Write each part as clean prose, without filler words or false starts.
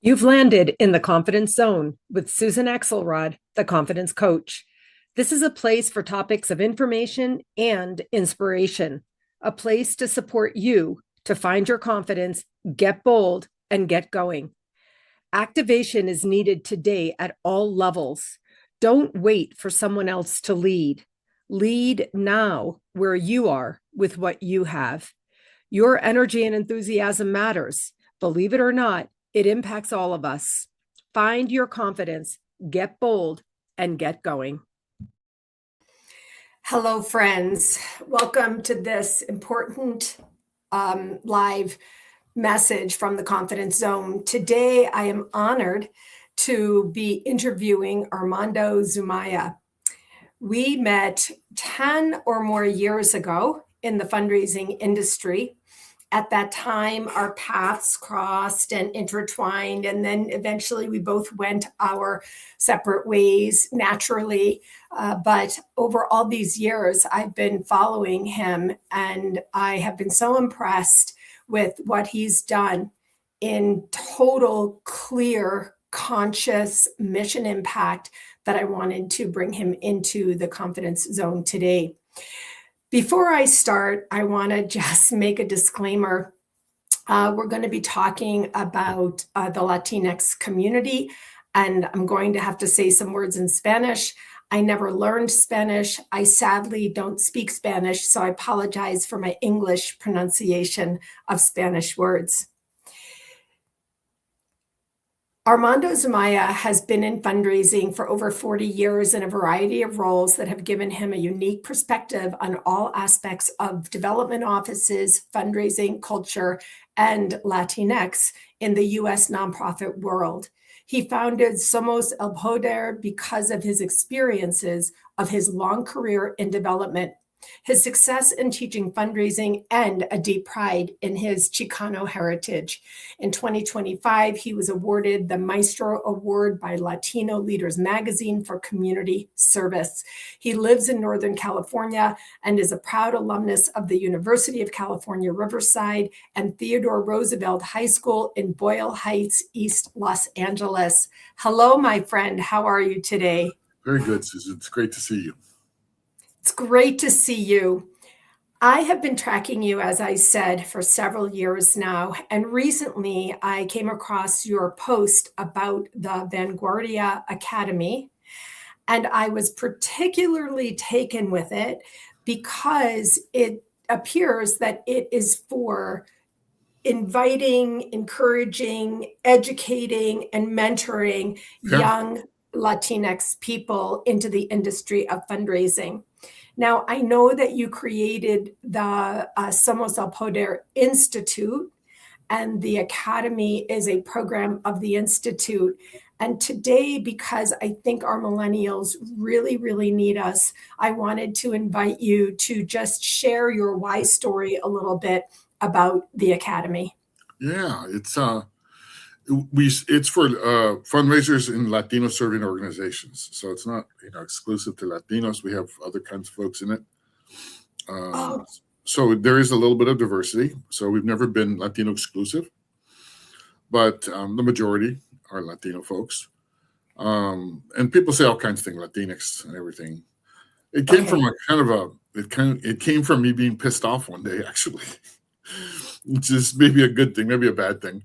You've landed in the confidence zone with Susan Axelrod, the confidence coach. This is a place for topics of information and inspiration, a place to support you to find your confidence, get bold, and get going. Activation is needed today at all levels. Don't wait for someone else to lead. Lead now where you are with what you have. Your energy and enthusiasm matters. Believe it or not, it impacts all of us. Find your confidence, get bold, and get going. Hello, friends. Welcome to this important live message from the Confidence Zone. Today, I am honored to be interviewing Armando Zumaya. We met 10 or more years ago in the fundraising industry. At that time, our paths crossed and intertwined, and then eventually we both went our separate ways naturally. But over all these years, I've been following him, and I have been so impressed with what he's done in total, clear, conscious mission impact that I wanted to bring him into the confidence zone today. Before I start, I want to just make a disclaimer. We're going to be talking about the Latinx community, and I'm going to have to say some words in Spanish. I never learned Spanish. I sadly don't speak Spanish, so I apologize for my English pronunciation of Spanish words. Armando Zumaya has been in fundraising for over 40 years in a variety of roles that have given him a unique perspective on all aspects of development offices, fundraising, culture, and Latinx in the U.S. nonprofit world. He founded Somos El Poder because of his experiences of his long career in development, his success in teaching fundraising, and a deep pride in his Chicano heritage. In 2025, he was awarded the Maestro Award by Latino Leaders Magazine for community service. He lives in Northern California and is a proud alumnus of the University of California, Riverside and Theodore Roosevelt High School in Boyle Heights, East Los Angeles. Hello, my friend. How are you today? Very good, Susan. It's great to see you. It's great to see you. I have been tracking you, as I said, for several years now. And recently I came across your post about the Vanguardia Academy. And I was particularly taken with it because it appears that it is for inviting, encouraging, educating, and mentoring young Latinx people into the industry of fundraising. Now, I know that you created the Somos El Poder Institute, and the Academy is a program of the Institute. And today, because I think our millennials really, really need us, I wanted to invite you to just share your why story a little bit about the Academy. Yeah, it's for fundraisers in Latino serving organizations. So it's not exclusive to Latinos. We have other kinds of folks in it. So there is a little bit of diversity. So we've never been Latino exclusive, but the majority are Latino folks. And people say all kinds of things, Latinx and everything. It came from it came from me being pissed off one day, actually. Which is maybe a good thing, maybe a bad thing.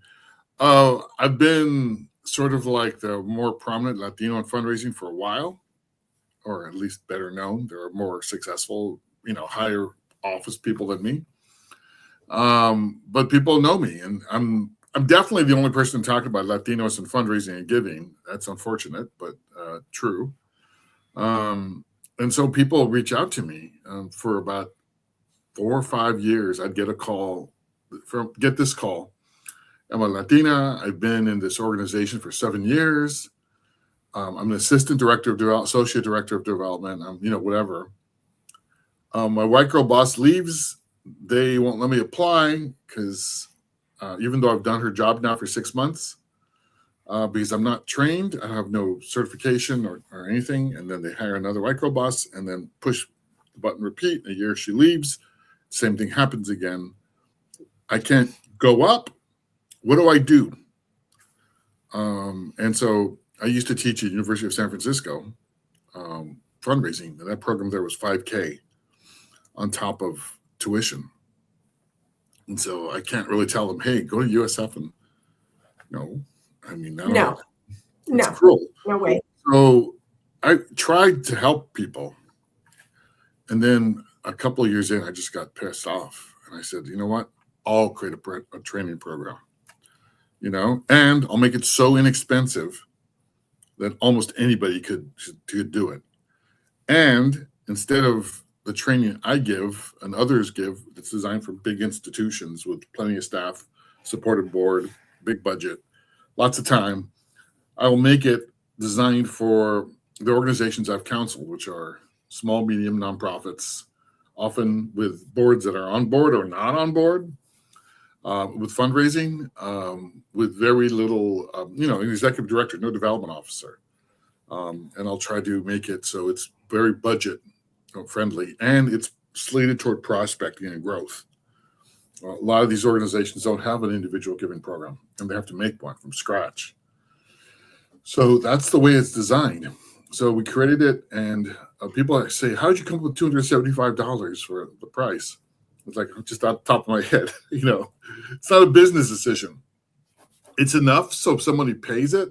I've been sort of like the more prominent Latino in fundraising for a while, or at least better known. There are more successful, higher office people than me. But people know me, and I'm definitely the only person talking about Latinos and fundraising and giving. That's unfortunate, but true. And so people reach out to me for about 4 or 5 years. I'd get a call. Get this call. I'm a Latina. I've been in this organization for 7 years. I'm an assistant director of development, associate director of development. Whatever. My white girl boss leaves. They won't let me apply because even though I've done her job now for 6 months, because I'm not trained, I have no certification or anything. And then they hire another white girl boss and then push the button, repeat. A year she leaves. Same thing happens again. I can't go up. What do I do? And so I used to teach at University of San Francisco fundraising, and that program there was $5K on top of tuition. And so I can't really tell them, hey, go to USF and no, I mean, I don't know. It's No, cruel. no way. So I tried to help people. And then a couple of years in, I just got pissed off. And I said, you know what? I'll create a training program, and I'll make it so inexpensive that almost anybody could do it. And instead of the training I give and others give, it's designed for big institutions with plenty of staff, supported board, big budget, lots of time. I will make it designed for the organizations I've counseled, which are small, medium nonprofits, often with boards that are on board or not on board, with fundraising, with very little, an executive director, no development officer. And I'll try to make it so it's very budget friendly, and it's slated toward prospecting and growth. A lot of these organizations don't have an individual giving program, and they have to make one from scratch. So that's the way it's designed. So we created it, and people say, how did you come up with $275 for the price? It's like, just on top of my head. It's not a business decision. It's enough so if somebody pays it,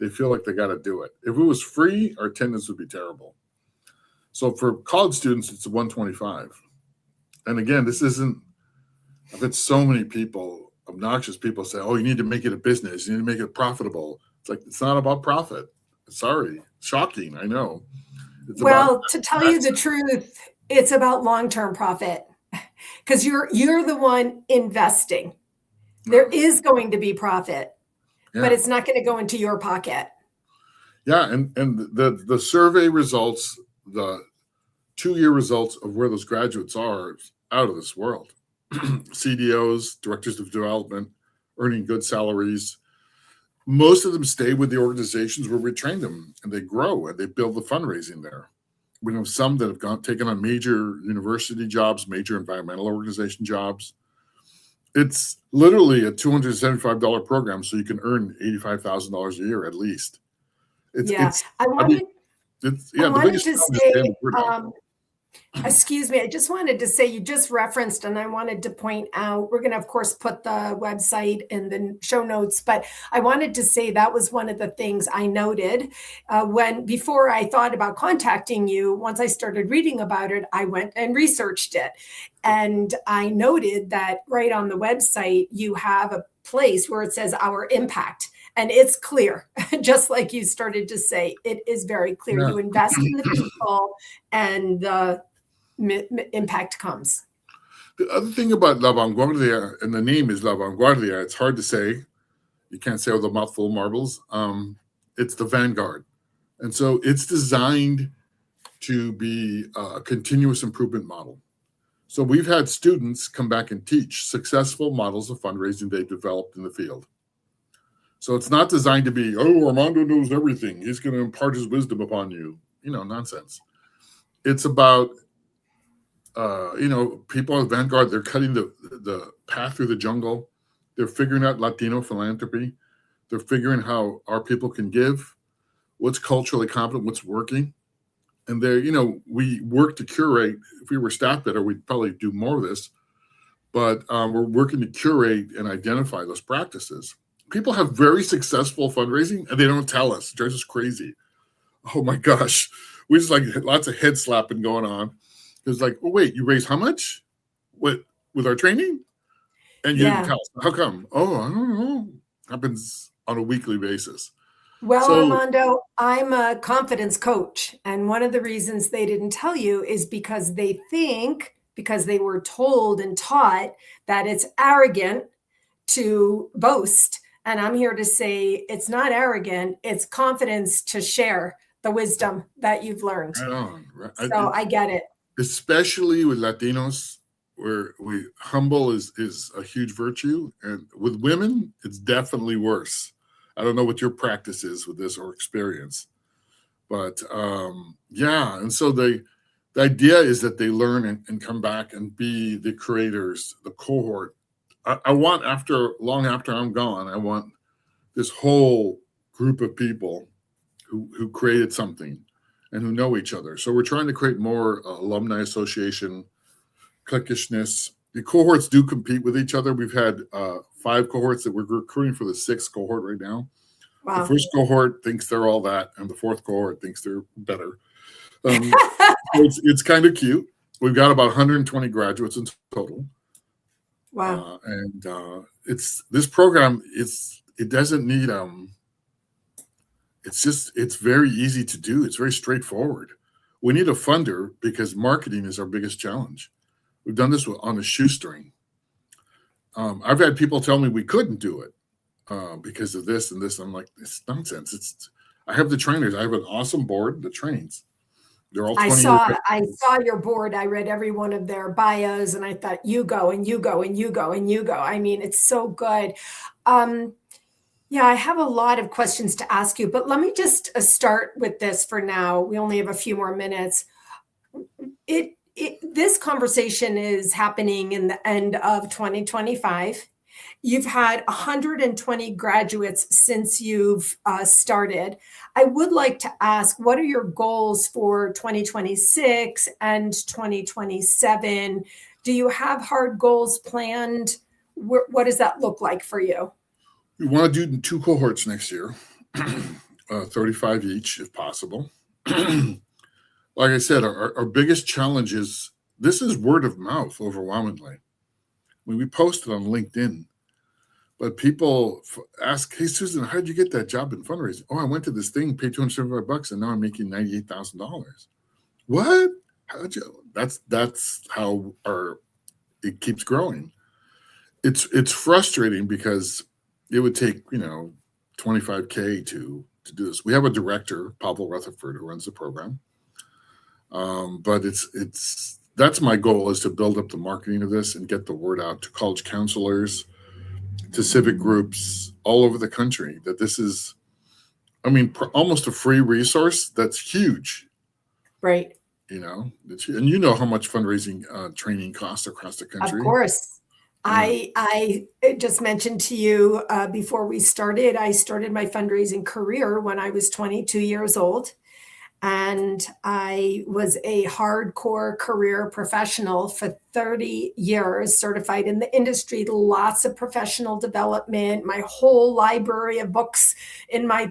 they feel like they got to do it. If it was free, our attendance would be terrible. So for college students, it's $125. And again, this isn't, I've had so many people, obnoxious people say, oh, you need to make it a business. You need to make it profitable. It's like, it's not about profit. Sorry. Shocking. I know. To tell you the truth, it's about long-term profit, because you're the one investing. There is going to be profit, but it's not going to go into your pocket. Yeah. And the survey results, the 2-year results of where those graduates are out of this world. CDOs, directors of development, earning good salaries. Most of them stay with the organizations where we train them, and they grow and they build the fundraising there. We have some that have taken on major university jobs, major environmental organization jobs. It's literally a $275 program, so you can earn $85,000 a year at least. I wanted to say, excuse me, I just wanted to say, you just referenced, and I wanted to point out, we're going to, of course, put the website in the show notes, but I wanted to say that was one of the things I noted before I thought about contacting you. Once I started reading about it, I went and researched it. And I noted that right on the website, you have a place where it says our impact. And it's clear, just like you started to say, it is very clear. Yeah. You invest in the people, and the impact comes. The other thing about La Vanguardia, and the name is La Vanguardia, it's hard to say. You can't say with a mouthful of marbles. It's the vanguard. And so it's designed to be a continuous improvement model. So we've had students come back and teach successful models of fundraising they've developed in the field. So it's not designed to be, oh, Armando knows everything. He's going to impart his wisdom upon you. Nonsense. It's about, people at Vanguard, they're cutting the path through the jungle. They're figuring out Latino philanthropy. They're figuring how our people can give, what's culturally competent, what's working. And we work to curate. If we were staff better, we'd probably do more of this. But we're working to curate and identify those practices. People have very successful fundraising, and they don't tell us. It drives us crazy. Oh my gosh. We just like lots of head slapping going on. It's like, oh, wait, you raised how much? With our training? And you didn't tell us. How come? Oh, I don't know. Happens on a weekly basis. Well, Armando, I'm a confidence coach. And one of the reasons they didn't tell you is because they think, because they were told and taught that it's arrogant to boast. And I'm here to say it's not arrogant, it's confidence to share the wisdom that you've learned. Right. So I get it. Especially with Latinos, where humble is a huge virtue. And with women, it's definitely worse. I don't know what your practice is with this or experience. But and so the idea is that they learn and come back and be the creators, the cohort. I want long after I'm gone, I want this whole group of people who created something and who know each other. So we're trying to create more alumni association cliquishness. The cohorts do compete with each other. We've had 5 cohorts that we're recruiting for the 6th cohort right now. Wow. The first cohort thinks they're all that, and the 4th cohort thinks they're better. It's kind of cute. We've got about 120 graduates in total. Wow. It's this program. It doesn't need it's very easy to do. It's very straightforward. We need a funder because marketing is our biggest challenge. We've done this on a shoestring. I've had people tell me we couldn't do it because of this and this. I'm like, it's nonsense. I have the trainers. I have an awesome board that trains. They're all 20 I saw your board. I read every one of their bios, and I thought, you go and you go and you go and you go. I mean, it's so good. Yeah, I have a lot of questions to ask you, but let me just start with this for now. We only have a few more minutes. This conversation is happening in the end of 2025. You've had 120 graduates since you've started. I would like to ask, what are your goals for 2026 and 2027? Do you have hard goals planned? What does that look like for you? We want to do 2 cohorts next year, 35 each if possible. Like I said, our biggest challenge is this is word of mouth overwhelmingly. When we post it on LinkedIn, but people ask, "Hey Susan, how did you get that job in fundraising?" "Oh, I went to this thing, paid $275, and now I'm making $98,000." What? How'd you? That's how it keeps growing. It's frustrating because it would take $25K to do this. We have a director, Pavel Rutherford, who runs the program. But that's my goal, is to build up the marketing of this and get the word out to college counselors, to civic groups all over the country, that this is, almost a free resource that's huge. Right. And you know how much fundraising training costs across the country. Of course. Yeah. I just mentioned to you before we started, I started my fundraising career when I was 22 years old. And I was a hardcore career professional for 30 years, certified in the industry, lots of professional development, my whole library of books in my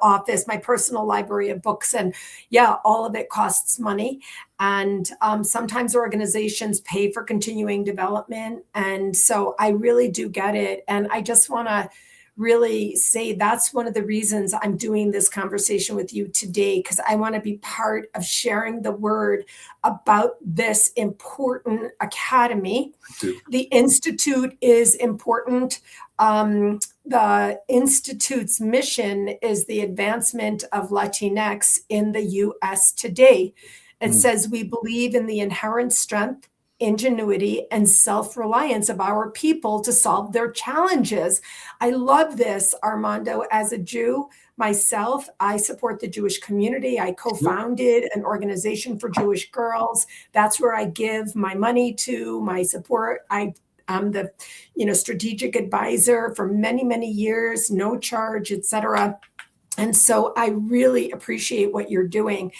office, my personal library of books. And yeah, all of it costs money. And sometimes organizations pay for continuing development. And so I really do get it. And I just want to really say that's one of the reasons I'm doing this conversation with you today, because I want to be part of sharing the word about this important academy. The Institute is important. The Institute's mission is the advancement of Latinx in the U.S. today. It says we believe in the inherent strength, ingenuity, and self-reliance of our people to solve their challenges. I love this, Armando. As a Jew myself, I support the Jewish community. I co-founded an organization for Jewish girls. That's where I give my money to, my support. I'm the strategic advisor for many, many years, no charge, etc. And so I really appreciate what you're doing.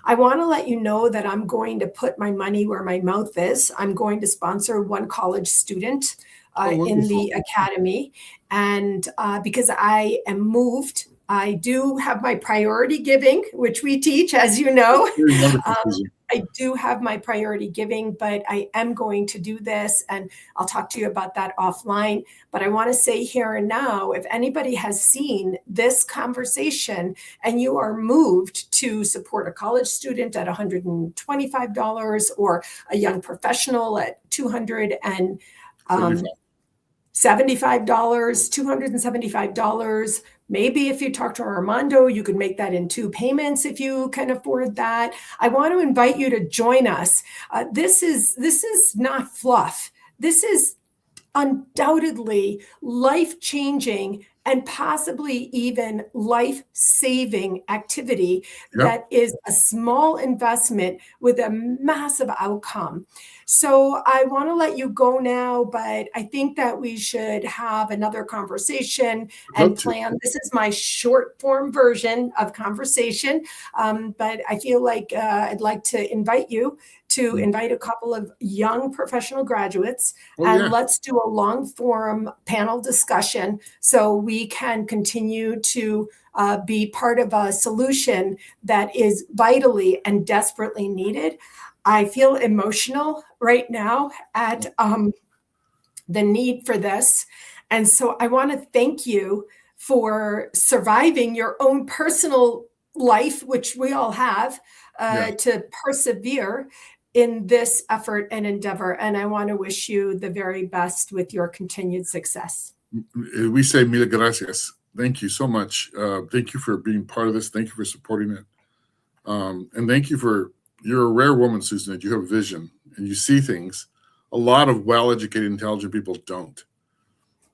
I want to let you know that I'm going to put my money where my mouth is. I'm going to sponsor one college student in the academy. And because I am moved, I do have my priority giving, which we teach, as you know. I do have my priority giving, but I am going to do this, and I'll talk to you about that offline. But I want to say here and now, if anybody has seen this conversation and you are moved to support a college student at $125 or a young professional at $275, $275, maybe if you talk to Armando, you could make that in 2 payments if you can afford that. I want to invite you to join us. This is not fluff. This is undoubtedly life-changing and possibly even life-saving activity Yeah. that is a small investment with a massive outcome. So I want to let you go now, but I think that we should have another conversation I'd and love to. plan. This is my short form version of conversation, but I feel like I'd like to invite you to invite a couple of young professional graduates, Oh, and yeah. let's do a long form panel discussion so we can continue to be part of a solution that is vitally and desperately needed. I feel emotional right now at the need for this. And so I want to thank you for surviving your own personal life, which we all have, Yeah. to persevere in this effort and endeavor. And I want to wish you the very best with your continued success. We say mil gracias. Thank you so much. Thank you for being part of this. Thank you for supporting it. And thank you for, you're a rare woman, Susan, that you have a vision and you see things. A lot of well-educated, intelligent people don't.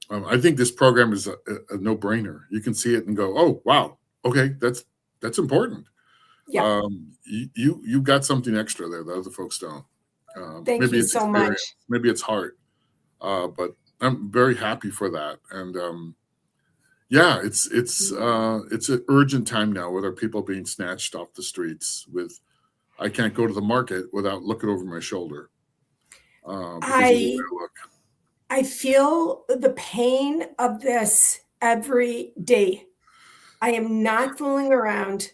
I think this program is a no-brainer. You can see it and go, oh, wow, okay, that's important. Yeah. You got something extra there that other folks don't. Thank Maybe you it's so much. experience, maybe it's heart, but I'm very happy for that. And yeah, it's an urgent time now with our people being snatched off the streets. With I can't go to the market without looking over my shoulder because of the way I look. I feel the pain of this every day. I am not fooling around.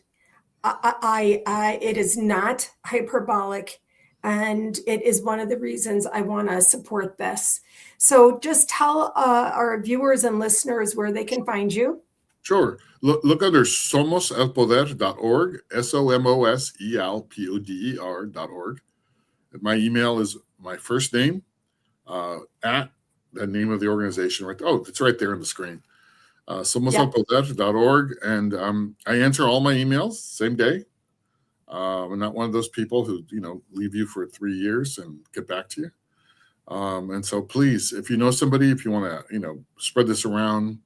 It is not hyperbolic, and it is one of the reasons I want to support this. So just tell our viewers and listeners where they can find you. Sure. Look under somoselpoder.org, SOMOSELPODER.org. My email is my first name at the name of the organization. Right. Oh, it's right there on the screen. Somoselpoder.org. And I answer all my emails same day. I'm not one of those people who, leave you for 3 years and get back to you. And so please, if you know somebody, if you want to, spread this around,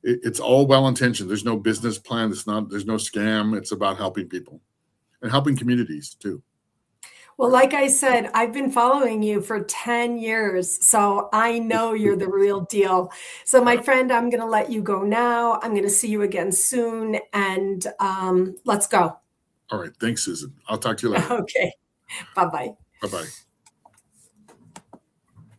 it's all well-intentioned. There's no business plan. There's no scam. It's about helping people and helping communities too. Well, like I said, I've been following you for 10 years, so I know you're the real deal. So my friend, I'm going to let you go now. I'm going to see you again soon, and let's go. All right. Thanks, Susan. I'll talk to you later. Okay. Bye-bye. Bye-bye.